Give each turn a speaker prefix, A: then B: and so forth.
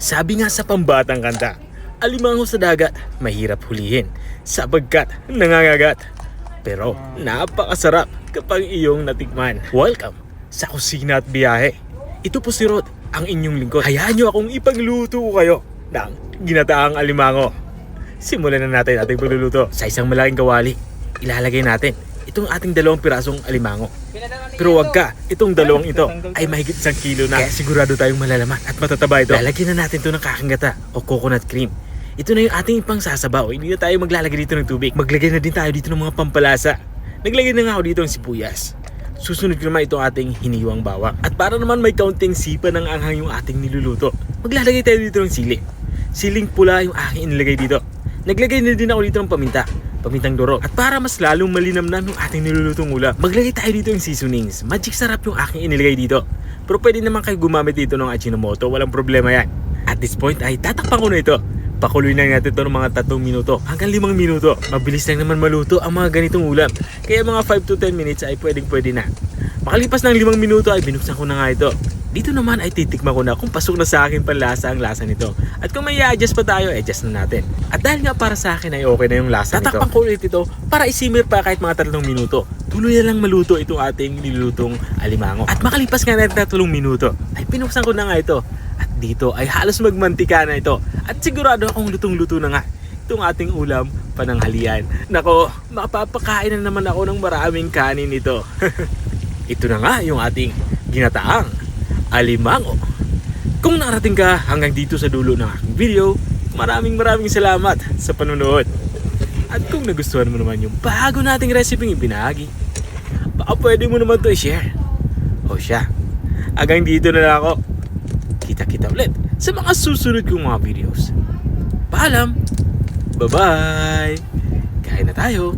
A: Sabi nga sa pambatang kanta, alimango sa dagat, mahirap hulihin sapagkat nangangagat. Pero napakasarap kapag iyong natikman. Welcome sa Kusina at Biyahe. Ito po si Rod, ang inyong lingkod. Hayaan nyo akong ipagluto ko kayo ng ginataang alimango. Simulan na natin ating pagluluto. Sa isang malaking kawali, ilalagay natin itong ating 2 pirasong alimango. Pero wag ka, itong 2 ito ay mahigit 1 kilo na. Kaya sigurado tayong malalaman at matataba ito. Lalagyan na natin ito ng kakangata o coconut cream. Ito na yung ating ipang sasabaw. Hindi na tayo maglalagay dito ng tubig. Maglagay na din tayo dito ng mga pampalasa. Naglagay na nga ako dito ng sibuyas. Susunod ko naman itong ating hiniwang bawang. At para naman may kaunting sipa ng anghang yung ating niluluto, maglalagay tayo dito ng sili. Siling pula yung aking inilagay dito. Naglagay na din ako dito ng pamintang durog. At para mas lalong malinamnam yung ating nilulutong ulam, maglagay tayo dito ng seasonings. Magic sarap yung aking inilagay dito. Pero pwede naman kayo gumamit dito ng Ajinomoto, walang problema yan. At this point ay tatakpan ko na ito. Pakuloy na natin ito ng mga 3 minuto hanggang 5 minuto. Mabilis lang naman maluto ang mga ganitong ulam. Kaya mga 5 to 10 minutes ay pwede na. Makalipas ng 5 minuto ay binuksan ko na nga ito. Dito naman ay titikman ko na kung pasok na sa akin panlasa ang lasa nito. At kung may i-adjust pa tayo, adjust na natin. At dahil nga para sa akin ay okay na yung lasa nito, tatakpan ko ulit ito para isimmer pa kahit mga 3 minuto. Tuloy na lang maluto itong ating nilulutong alimango. At makalipas nga natin 3 minuto, ay pinuksan ko na nga ito. At dito ay halos magmantika na ito. At sigurado akong lutong-luto na nga itong ating ulam pananghalian. Nako, mapapakain na naman ako ng maraming kanin nito. Ito na nga yung ating ginataang alimango. Kung nakarating ka hanggang dito sa dulo ng aking video, maraming salamat sa panonood. At kung nagustuhan mo naman yung bago nating recipe ibinahagi, baka pwede mo naman to i-share. O siya, hanggang dito na lang ako. Kita-kita ulit sa mga susunod kong mga videos. Paalam! Bye-bye! Kain na tayo!